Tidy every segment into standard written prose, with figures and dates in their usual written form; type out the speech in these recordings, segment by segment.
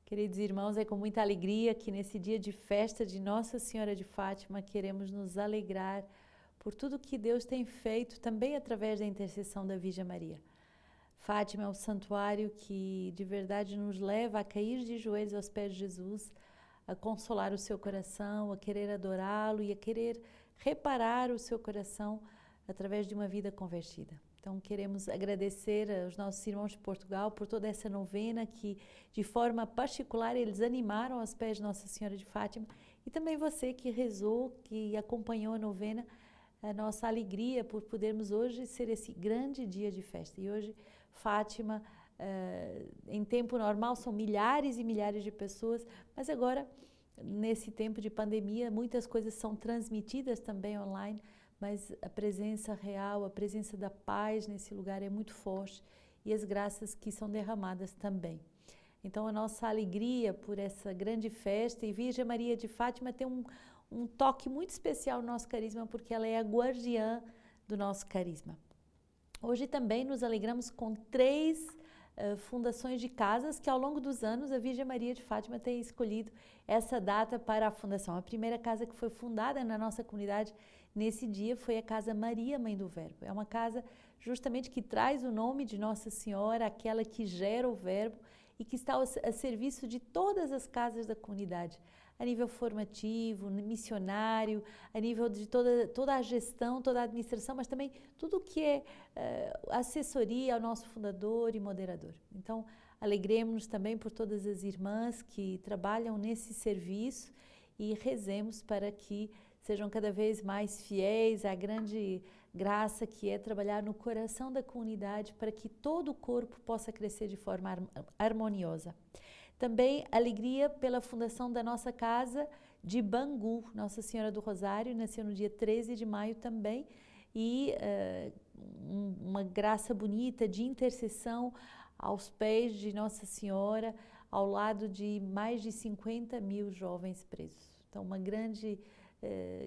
Queridos irmãos, é com muita alegria que nesse dia de festa de Nossa Senhora de Fátima queremos nos alegrar por tudo que Deus tem feito também através da intercessão da Virgem Maria. Fátima é o santuário que de verdade nos leva a cair de joelhos aos pés de Jesus, a consolar o seu coração, a querer adorá-lo e a querer reparar o seu coração através de uma vida convertida. Então queremos agradecer aos nossos irmãos de Portugal por toda essa novena que de forma particular eles animaram aos pés de Nossa Senhora de Fátima, e também você que rezou, que acompanhou a novena, a nossa alegria por podermos hoje ser esse grande dia de festa. E hoje Fátima, em tempo normal, são milhares e milhares de pessoas, mas agora, nesse tempo de pandemia, muitas coisas são transmitidas também online, mas a presença real, a presença da paz nesse lugar é muito forte e as graças que são derramadas também. Então, a nossa alegria por essa grande festa, e Virgem Maria de Fátima tem um toque muito especial no nosso carisma, porque ela é a guardiã do nosso carisma. Hoje também nos alegramos com 3 fundações de casas que ao longo dos anos a Virgem Maria de Fátima tem escolhido essa data para a fundação. A primeira casa que foi fundada na nossa comunidade nesse dia foi a Casa Maria, Mãe do Verbo. É uma casa justamente que traz o nome de Nossa Senhora, aquela que gera o Verbo e que está a serviço de todas as casas da comunidade, a nível formativo, missionário, a nível de toda a gestão, toda a administração, mas também tudo o que é assessoria ao nosso fundador e moderador. Então, alegremos-nos também por todas as irmãs que trabalham nesse serviço e rezemos para que sejam cada vez mais fiéis à grande graça que é trabalhar no coração da comunidade para que todo o corpo possa crescer de forma harmoniosa. Também alegria pela fundação da nossa casa de Bangu. Nossa Senhora do Rosário nasceu no dia 13 de maio também, e uma graça bonita de intercessão aos pés de Nossa Senhora, ao lado de mais de 50 mil jovens presos. Então, uma grande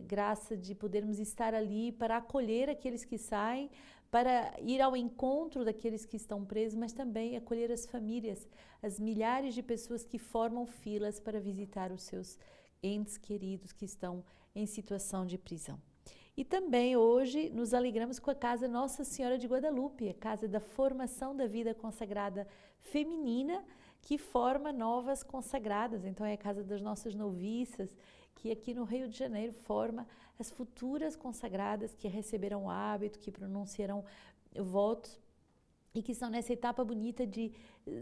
graça de podermos estar ali para acolher aqueles que saem, para ir ao encontro daqueles que estão presos, mas também acolher as famílias, as milhares de pessoas que formam filas para visitar os seus entes queridos que estão em situação de prisão. E também hoje nos alegramos com a Casa Nossa Senhora de Guadalupe, a casa da formação da vida consagrada feminina, que forma novas consagradas. Então é a casa das nossas noviças, que aqui no Rio de Janeiro forma as futuras consagradas que receberão o hábito, que pronunciarão votos e que estão nessa etapa bonita de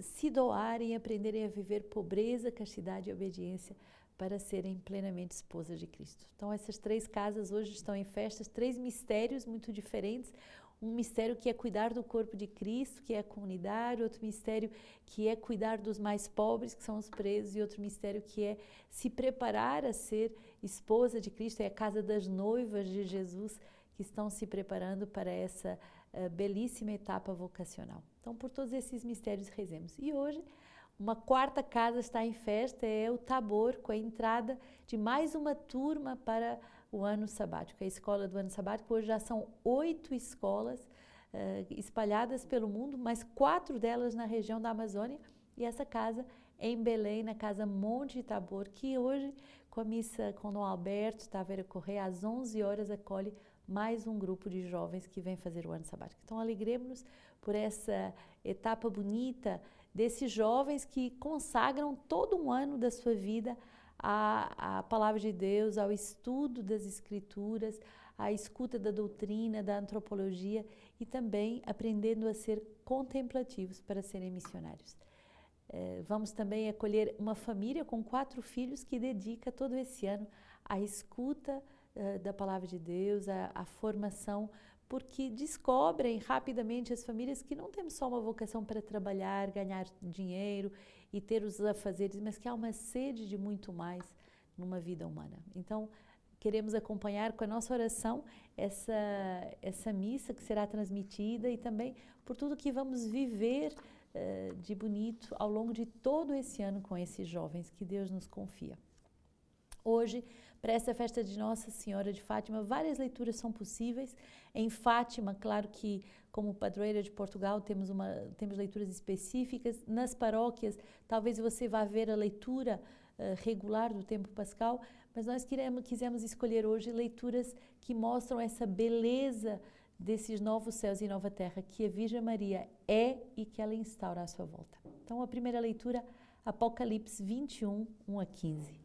se doarem e aprenderem a viver pobreza, castidade e obediência para serem plenamente esposas de Cristo. Então essas 3 casas hoje estão em festas, 3 mistérios muito diferentes. Um mistério que é cuidar do corpo de Cristo, que é a comunidade, outro mistério que é cuidar dos mais pobres, que são os presos, e outro mistério que é se preparar a ser esposa de Cristo, é a casa das noivas de Jesus, que estão se preparando para essa belíssima etapa vocacional. Então, por todos esses mistérios rezemos. E hoje, uma 4ª casa está em festa, é o Tabor, com a entrada de mais uma turma para o ano sabático. A escola do ano sabático, hoje já são 8 escolas espalhadas pelo mundo, mas 4 delas na região da Amazônia, e essa casa em Belém, na Casa Monte Tabor, que hoje, com a missa com Dom Alberto Taveira Correia, às 11 horas, acolhe mais um grupo de jovens que vem fazer o ano sabático. Então, alegremos-nos por essa etapa bonita desses jovens que consagram todo um ano da sua vida à palavra de Deus, ao estudo das Escrituras, à escuta da doutrina, da antropologia, e também aprendendo a ser contemplativos para serem missionários. Vamos também acolher uma família com 4 filhos que dedica todo esse ano à escuta da palavra de Deus, à formação, porque descobrem rapidamente as famílias que não temos só uma vocação para trabalhar, ganhar dinheiro e ter os afazeres, mas que há uma sede de muito mais numa vida humana. Então, queremos acompanhar com a nossa oração essa missa que será transmitida, e também por tudo que vamos viver de bonito ao longo de todo esse ano com esses jovens que Deus nos confia. Hoje, para essa festa de Nossa Senhora de Fátima, várias leituras são possíveis. Em Fátima, claro que, como padroeira de Portugal, temos leituras específicas. Nas paróquias, talvez você vá ver a leitura regular do tempo pascal, mas nós quisemos escolher hoje leituras que mostram essa beleza desses novos céus e nova terra que a Virgem Maria é e que ela instaura à sua volta. Então, a primeira leitura, Apocalipse 21, 1 a 15.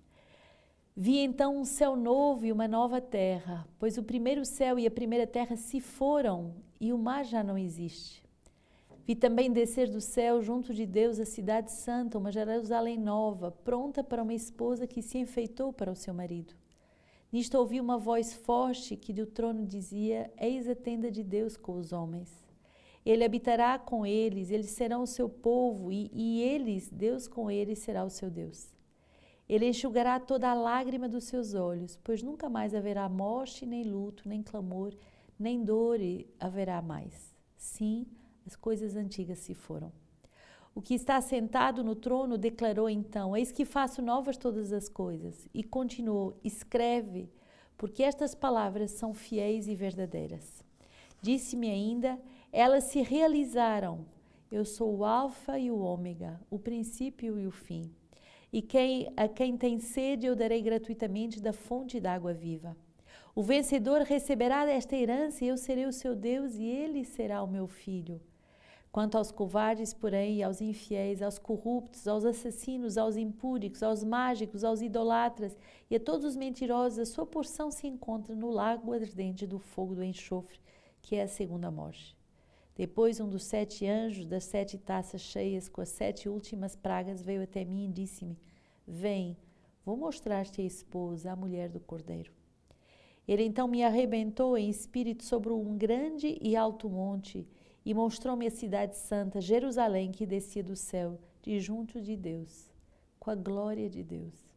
Vi então um céu novo e uma nova terra, pois o primeiro céu e a primeira terra se foram e o mar já não existe. Vi também descer do céu junto de Deus a cidade santa, uma Jerusalém nova, pronta para uma esposa que se enfeitou para o seu marido. Nisto ouvi uma voz forte que do trono dizia: Eis a tenda de Deus com os homens. Ele habitará com eles serão o seu povo e eles, Deus com eles, será o seu Deus. Ele enxugará toda a lágrima dos seus olhos, pois nunca mais haverá morte, nem luto, nem clamor, nem dor haverá mais. Sim, as coisas antigas se foram. O que está sentado no trono declarou então: Eis que faço novas todas as coisas. E continuou: Escreve, porque estas palavras são fiéis e verdadeiras. Disse-me ainda: Elas se realizaram. Eu sou o Alfa e o Ômega, o princípio e o fim. E a quem tem sede eu darei gratuitamente da fonte da água viva. O vencedor receberá esta herança e eu serei o seu Deus e ele será o meu filho. Quanto aos covardes, porém, aos infiéis, aos corruptos, aos assassinos, aos impúdicos, aos mágicos, aos idolatras e a todos os mentirosos, a sua porção se encontra no lago ardente do fogo do enxofre, que é a segunda morte. Depois, um dos 7 anjos das 7 taças cheias com as 7 últimas pragas veio até mim e disse-me: Vem, vou mostrar-te a esposa, a mulher do Cordeiro. Ele então me arrebentou em espírito sobre um grande e alto monte e mostrou-me a cidade santa, Jerusalém, que descia do céu, de junto de Deus, com a glória de Deus.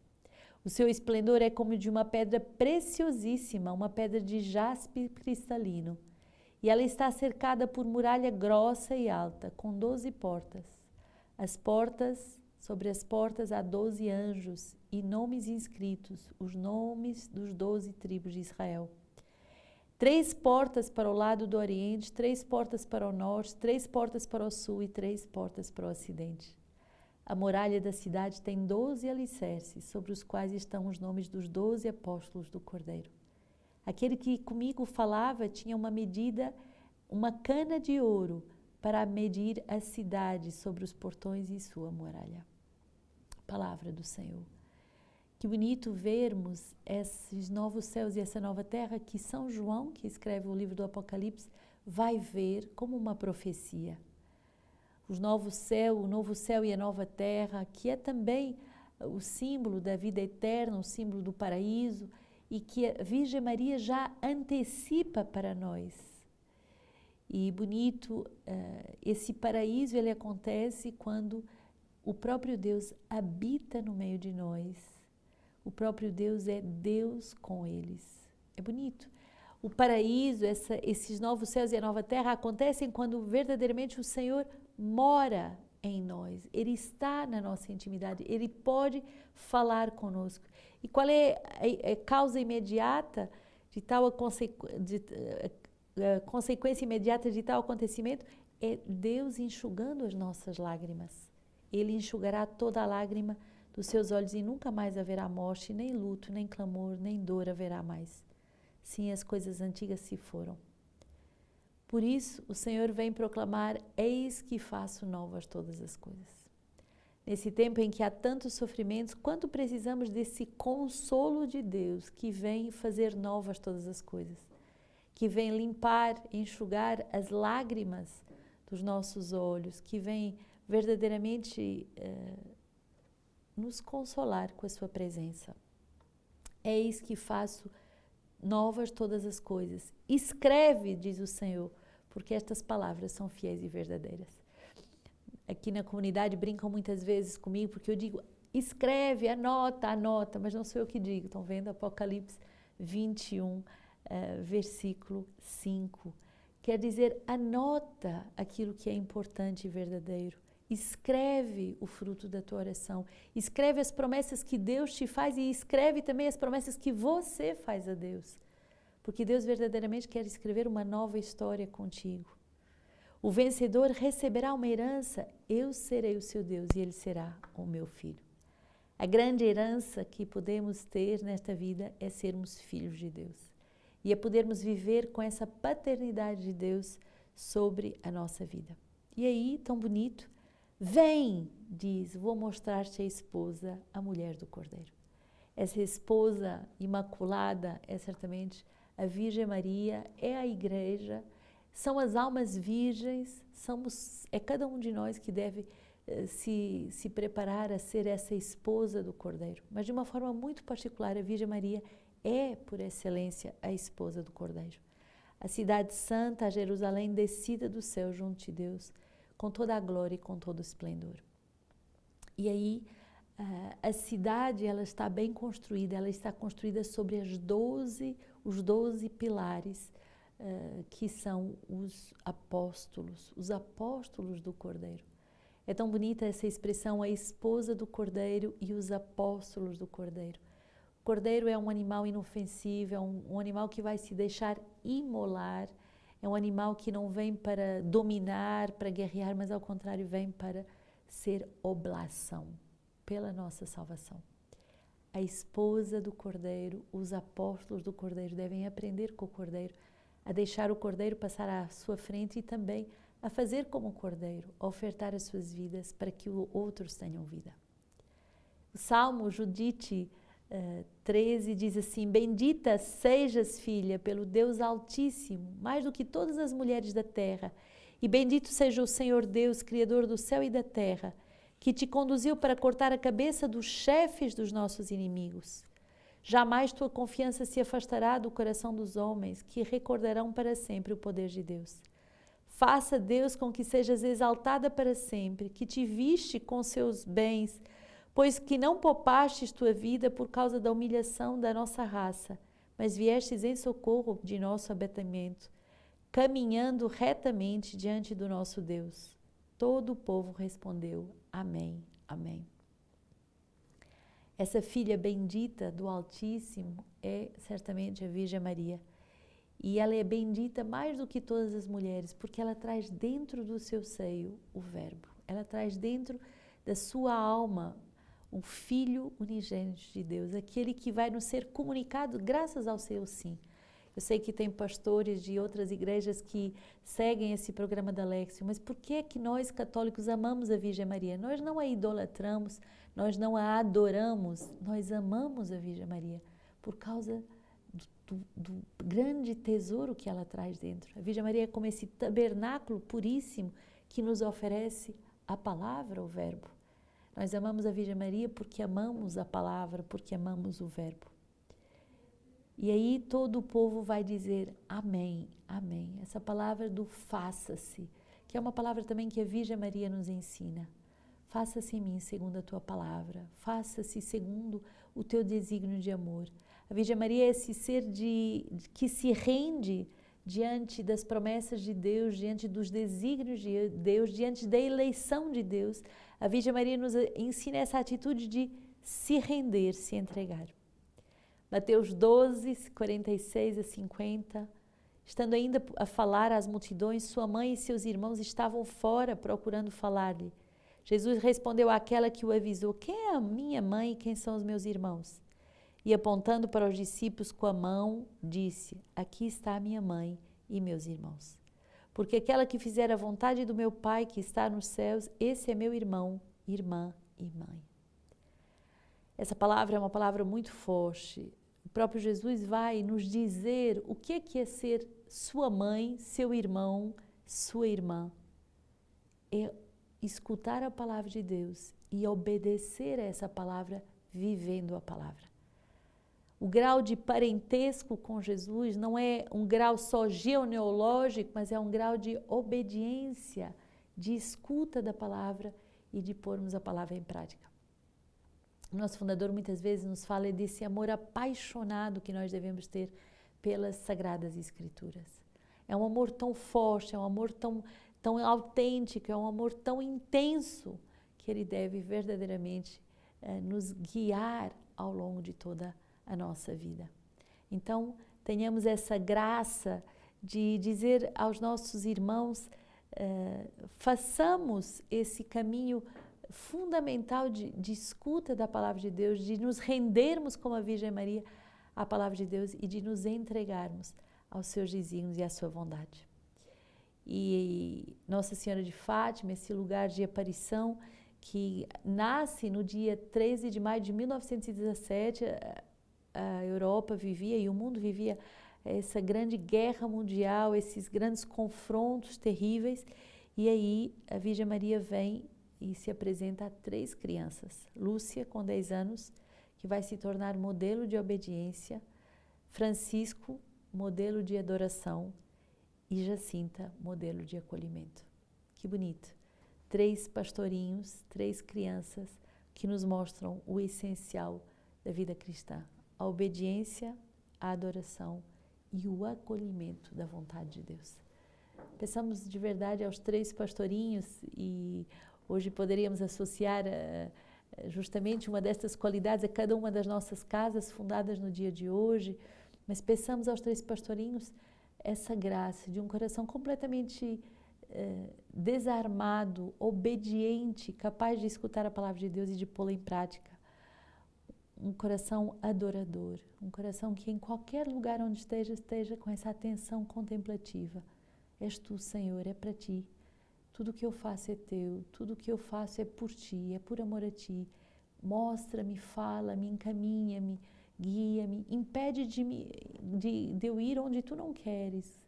O seu esplendor é como de uma pedra preciosíssima, uma pedra de jaspe cristalino. E ela está cercada por muralha grossa e alta, com 12 portas. Sobre as portas há 12 anjos e nomes inscritos, os nomes dos 12 tribos de Israel. 3 portas para o lado do oriente, 3 portas para o norte, 3 portas para o sul e 3 portas para o ocidente. A muralha da cidade tem 12 alicerces, sobre os quais estão os nomes dos 12 apóstolos do Cordeiro. Aquele que comigo falava tinha uma medida, uma cana de ouro para medir a cidade sobre os portões e sua muralha. Palavra do Senhor. Que bonito vermos esses novos céus e essa nova terra que São João, que escreve o livro do Apocalipse, vai ver como uma profecia. O novo céu e a nova terra, que é também o símbolo da vida eterna, o símbolo do paraíso, e que a Virgem Maria já antecipa para nós. E bonito, esse paraíso ele acontece quando o próprio Deus habita no meio de nós. O próprio Deus é Deus com eles. É bonito. O paraíso, esses novos céus e a nova terra acontecem quando verdadeiramente o Senhor mora em nós. Ele está na nossa intimidade, Ele pode falar conosco. E qual é a causa imediata de tal consequência imediata de tal acontecimento? É Deus enxugando as nossas lágrimas. Ele enxugará toda a lágrima dos seus olhos e nunca mais haverá morte, nem luto, nem clamor, nem dor haverá mais. Sim, as coisas antigas se foram. Por isso, o Senhor vem proclamar: Eis que faço novas todas as coisas. Nesse tempo em que há tantos sofrimentos, quanto precisamos desse consolo de Deus que vem fazer novas todas as coisas, que vem limpar, enxugar as lágrimas dos nossos olhos, que vem verdadeiramente nos consolar com a sua presença. Eis que faço novas todas as coisas. Escreve, diz o Senhor, porque estas palavras são fiéis e verdadeiras. Aqui na comunidade brincam muitas vezes comigo, porque eu digo: escreve, anota, mas não sou eu que digo. Estão vendo? Apocalipse 21, versículo 5. Quer dizer, anota aquilo que é importante e verdadeiro. escreve o fruto da tua oração, escreve as promessas que Deus te faz e escreve também as promessas que você faz a Deus, porque Deus verdadeiramente quer escrever uma nova história contigo. O vencedor receberá uma herança, eu serei o seu Deus e ele será o meu filho. A grande herança que podemos ter nesta vida é sermos filhos de Deus e é podermos viver com essa paternidade de Deus sobre a nossa vida. E aí, tão bonito, vem, diz, vou mostrar-te a esposa, a mulher do Cordeiro. Essa esposa imaculada é certamente a Virgem Maria, é a igreja, são as almas virgens, é cada um de nós que deve se preparar a ser essa esposa do Cordeiro. Mas de uma forma muito particular, a Virgem Maria é, por excelência, a esposa do Cordeiro. A cidade santa, a Jerusalém descida do céu junto de Deus, com toda a glória e com todo o esplendor. E aí, a cidade, ela está bem construída, ela está construída sobre os 12 pilares, que são os apóstolos do Cordeiro. É tão bonita essa expressão, a esposa do Cordeiro e os apóstolos do Cordeiro. O Cordeiro é um animal inofensivo, é um animal que vai se deixar imolar, é um animal que não vem para dominar, para guerrear, mas ao contrário vem para ser oblação pela nossa salvação. A esposa do Cordeiro, os apóstolos do Cordeiro devem aprender com o Cordeiro, a deixar o Cordeiro passar à sua frente e também a fazer como o Cordeiro, a ofertar as suas vidas para que outros tenham vida. O Salmo Judite 13 diz assim: bendita sejas, filha, pelo Deus Altíssimo, mais do que todas as mulheres da terra, e bendito seja o Senhor Deus, Criador do céu e da terra, que te conduziu para cortar a cabeça dos chefes dos nossos inimigos. Jamais tua confiança se afastará do coração dos homens, que recordarão para sempre o poder de Deus. Faça, Deus, com que sejas exaltada para sempre, que te viste com seus bens, pois que não poupastes tua vida por causa da humilhação da nossa raça, mas viestes em socorro de nosso abatimento, caminhando retamente diante do nosso Deus. Todo o povo respondeu: Amém, Amém. Essa filha bendita do Altíssimo é certamente a Virgem Maria. E ela é bendita mais do que todas as mulheres, porque ela traz dentro do seu seio o Verbo. Ela traz dentro da sua alma o Filho unigênito de Deus, aquele que vai nos ser comunicado graças ao seu sim. Eu sei que tem pastores de outras igrejas que seguem esse programa da Lexio, mas por que é que nós católicos amamos a Virgem Maria? Nós não a idolatramos, nós não a adoramos, nós amamos a Virgem Maria por causa do grande tesouro que ela traz dentro. A Virgem Maria é como esse tabernáculo puríssimo que nos oferece a palavra, o Verbo. Nós amamos a Virgem Maria porque amamos a palavra, porque amamos o Verbo. E aí todo o povo vai dizer Amém, Amém. Essa palavra do faça-se, que é uma palavra também que a Virgem Maria nos ensina. Faça-se em mim segundo a tua palavra, faça-se segundo o teu desígnio de amor. A Virgem Maria é esse ser que se rende diante das promessas de Deus, diante dos desígnios de Deus, diante da eleição de Deus. A Virgem Maria nos ensina essa atitude de se render, se entregar. Mateus 12, 46 a 50, estando ainda a falar às multidões, sua mãe e seus irmãos estavam fora procurando falar-lhe. Jesus respondeu àquela que o avisou: quem é a minha mãe e quem são os meus irmãos? E apontando para os discípulos com a mão, disse: aqui está a minha mãe e meus irmãos. Porque aquela que fizer a vontade do meu Pai que está nos céus, esse é meu irmão, irmã e mãe. Essa palavra é uma palavra muito forte. O próprio Jesus vai nos dizer o que é ser sua mãe, seu irmão, sua irmã. É escutar a palavra de Deus e obedecer a essa palavra, vivendo a palavra. O grau de parentesco com Jesus não é um grau só genealógico, mas é um grau de obediência, de escuta da palavra e de pormos a palavra em prática. O nosso fundador muitas vezes nos fala desse amor apaixonado que nós devemos ter pelas Sagradas Escrituras. É um amor tão forte, é um amor tão autêntico, é um amor tão intenso, que Ele deve verdadeiramente nos guiar ao longo de toda a nossa vida. Então, tenhamos essa graça de dizer aos nossos irmãos, façamos esse caminho fundamental de escuta da Palavra de Deus, de nos rendermos como a Virgem Maria à Palavra de Deus e de nos entregarmos aos seus desígnios e à sua vontade. E Nossa Senhora de Fátima, esse lugar de aparição que nasce no dia 13 de maio de 1917, a Europa vivia e o mundo vivia essa grande guerra mundial, esses grandes confrontos terríveis, e aí a Virgem Maria vem e se apresenta a 3 crianças. Lúcia, com 10 anos, que vai se tornar modelo de obediência, Francisco, modelo de adoração, e Jacinta, modelo de acolhimento. Que bonito! 3 pastorinhos, 3 crianças que nos mostram o essencial da vida cristã: a obediência, a adoração e o acolhimento da vontade de Deus. Pensamos de verdade aos 3 pastorinhos e hoje poderíamos associar justamente uma destas qualidades a cada uma das nossas casas fundadas no dia de hoje, mas pensamos aos 3 pastorinhos essa graça de um coração completamente desarmado, obediente, capaz de escutar a palavra de Deus e de pô-la em prática. Um coração adorador, um coração que em qualquer lugar onde esteja com essa atenção contemplativa. És tu, Senhor, é para ti. Tudo o que eu faço é teu, tudo o que eu faço é por ti, é por amor a ti. Mostra-me, fala-me, encaminha-me, guia-me, impede de eu ir onde tu não queres.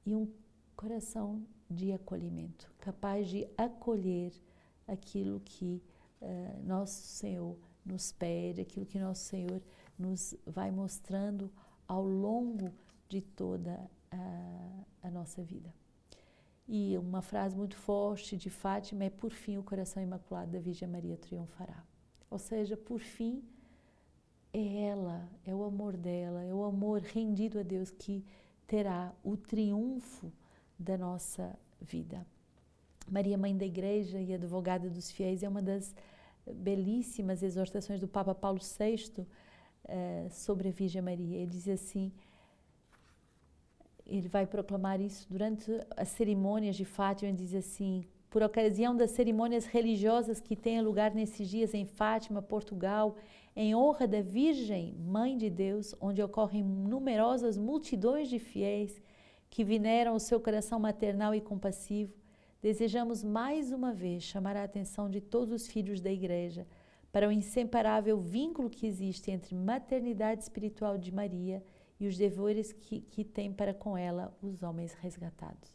E um coração de acolhimento, capaz de acolher aquilo que nosso Senhor nos pede, aquilo que nosso Senhor nos vai mostrando ao longo de toda a nossa vida. E uma frase muito forte de Fátima é: por fim o coração imaculado da Virgem Maria triunfará. Ou seja, por fim é ela, é o amor dela, é o amor rendido a Deus que terá o triunfo da nossa vida. Maria, Mãe da Igreja e advogada dos fiéis, é uma das belíssimas exortações do Papa Paulo VI sobre a Virgem Maria. Ele diz assim, ele vai proclamar isso durante as cerimônias de Fátima, ele diz assim: por ocasião das cerimônias religiosas que têm lugar nesses dias em Fátima, Portugal, em honra da Virgem, Mãe de Deus, onde ocorrem numerosas multidões de fiéis que veneram o seu coração maternal e compassivo, desejamos mais uma vez chamar a atenção de todos os filhos da Igreja para o inseparável vínculo que existe entre maternidade espiritual de Maria e os deveres que tem para com ela os homens resgatados.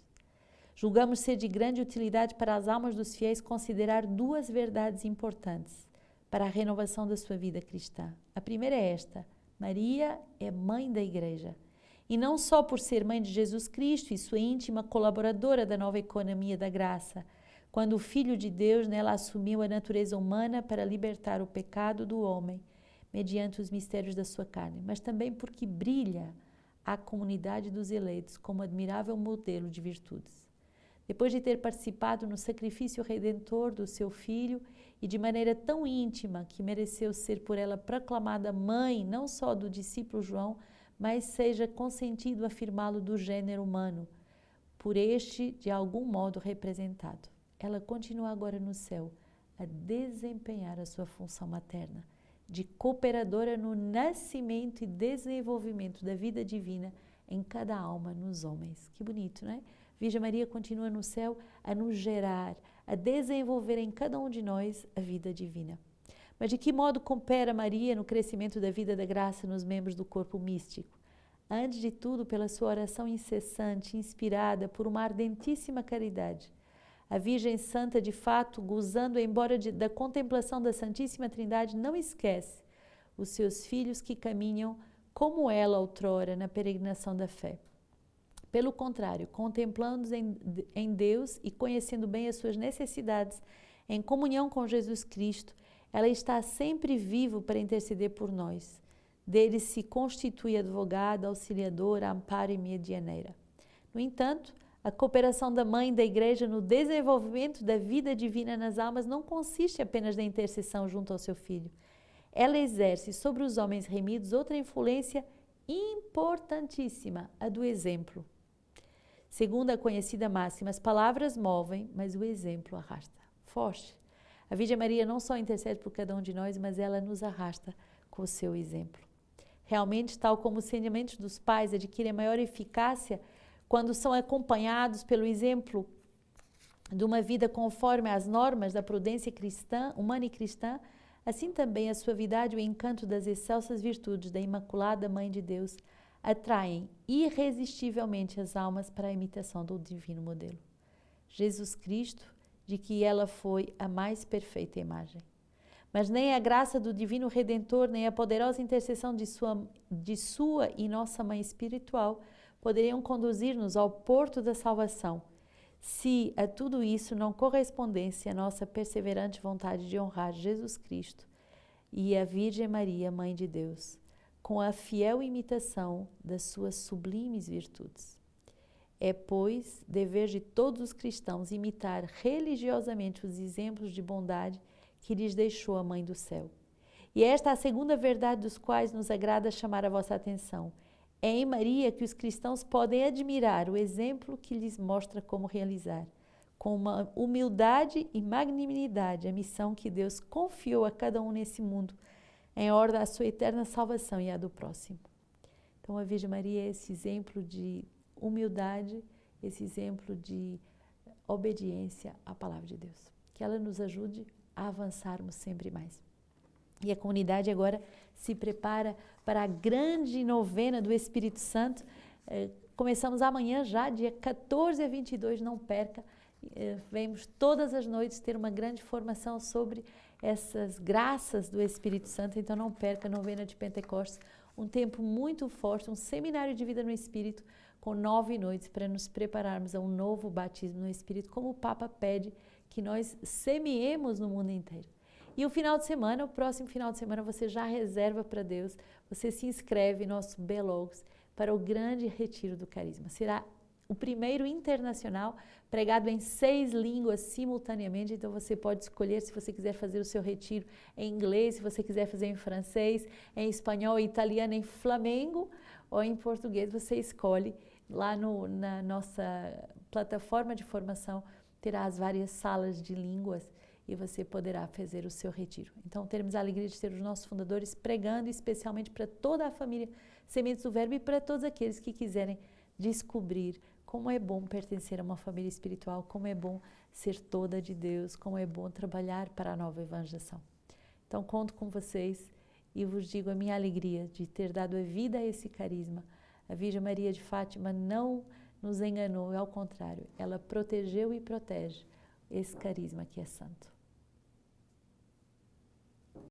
Julgamos ser de grande utilidade para as almas dos fiéis considerar 2 verdades importantes para a renovação da sua vida cristã. A primeira é esta: Maria é mãe da Igreja. E não só por ser mãe de Jesus Cristo e sua íntima colaboradora da nova economia da graça, quando o Filho de Deus nela assumiu a natureza humana para libertar o pecado do homem, mediante os mistérios da sua carne, mas também porque brilha a comunidade dos eleitos como admirável modelo de virtudes. Depois de ter participado no sacrifício redentor do seu filho e de maneira tão íntima que mereceu ser por ela proclamada mãe não só do discípulo João, mas seja consentido afirmá-lo do gênero humano, por este de algum modo representado. Ela continua agora no céu a desempenhar a sua função materna, de cooperadora no nascimento e desenvolvimento da vida divina em cada alma nos homens. Que bonito, não é? Virgem Maria continua no céu a nos gerar, a desenvolver em cada um de nós a vida divina. Mas de que modo coopera Maria no crescimento da vida da graça nos membros do corpo místico? Antes de tudo, pela sua oração incessante, inspirada por uma ardentíssima caridade. A Virgem Santa, de fato, gozando embora da contemplação da Santíssima Trindade, não esquece os seus filhos que caminham como ela outrora na peregrinação da fé. Pelo contrário, contemplando-os em Deus e conhecendo bem as suas necessidades, em comunhão com Jesus Cristo, ela está sempre viva para interceder por nós. Dele se constitui advogada, auxiliadora, amparo e medianeira. No entanto, A cooperação da mãe da igreja no desenvolvimento da vida divina nas almas não consiste apenas na intercessão junto ao seu filho. Ela exerce sobre os homens remidos outra influência importantíssima, a do exemplo. Segundo a conhecida máxima, as palavras movem, mas o exemplo arrasta. Forte. A Virgem Maria não só intercede por cada um de nós, mas ela nos arrasta com o seu exemplo. Realmente, tal como os sentimentos dos pais adquirem maior eficácia quando são acompanhados pelo exemplo de uma vida conforme às normas da prudência cristã, humana e cristã, assim também a suavidade e o encanto das excelsas virtudes da Imaculada Mãe de Deus atraem irresistivelmente as almas para a imitação do divino modelo. Jesus Cristo, de que ela foi a mais perfeita imagem. Mas nem a graça do Divino Redentor, nem a poderosa intercessão de sua e nossa Mãe Espiritual poderiam conduzir-nos ao porto da salvação, se a tudo isso não correspondesse a nossa perseverante vontade de honrar Jesus Cristo e a Virgem Maria, Mãe de Deus, com a fiel imitação das suas sublimes virtudes. É, pois, dever de todos os cristãos imitar religiosamente os exemplos de bondade que lhes deixou a Mãe do Céu. E esta é a segunda verdade dos quais nos agrada chamar a vossa atenção. É em Maria que os cristãos podem admirar o exemplo que lhes mostra como realizar, com uma humildade e magnanimidade, a missão que Deus confiou a cada um nesse mundo, em ordem à sua eterna salvação e à do próximo. Então, a Virgem Maria é esse exemplo de humildade, esse exemplo de obediência à palavra de Deus. Que ela nos ajude a avançarmos sempre mais. E a comunidade agora se prepara para a grande novena do Espírito Santo. Começamos amanhã já, dia 14 a 22, não perca. Vemos todas as noites ter uma grande formação sobre essas graças do Espírito Santo, então não perca a novena de Pentecostes, um tempo muito forte, um seminário de vida no Espírito, com 9 noites para nos prepararmos a um novo batismo no Espírito, como o Papa pede que nós semeemos no mundo inteiro. E o final de semana, o próximo final de semana, você já reserva para Deus, você se inscreve no nosso Belogos para o grande retiro do carisma. Será o primeiro internacional, pregado em 6 línguas simultaneamente, então você pode escolher se você quiser fazer o seu retiro em inglês, se você quiser fazer em francês, em espanhol, em italiano, em flamengo ou em português, você escolhe. Lá na nossa plataforma de formação terá as várias salas de línguas e você poderá fazer o seu retiro. Então teremos a alegria de ter os nossos fundadores pregando especialmente para toda a família Sementes do Verbo e para todos aqueles que quiserem descobrir como é bom pertencer a uma família espiritual, como é bom ser toda de Deus, como é bom trabalhar para a nova evangelização. Então conto com vocês e vos digo a minha alegria de ter dado a vida a esse carisma. A Virgem Maria de Fátima não nos enganou, ao contrário, ela protegeu e protege esse carisma que é santo.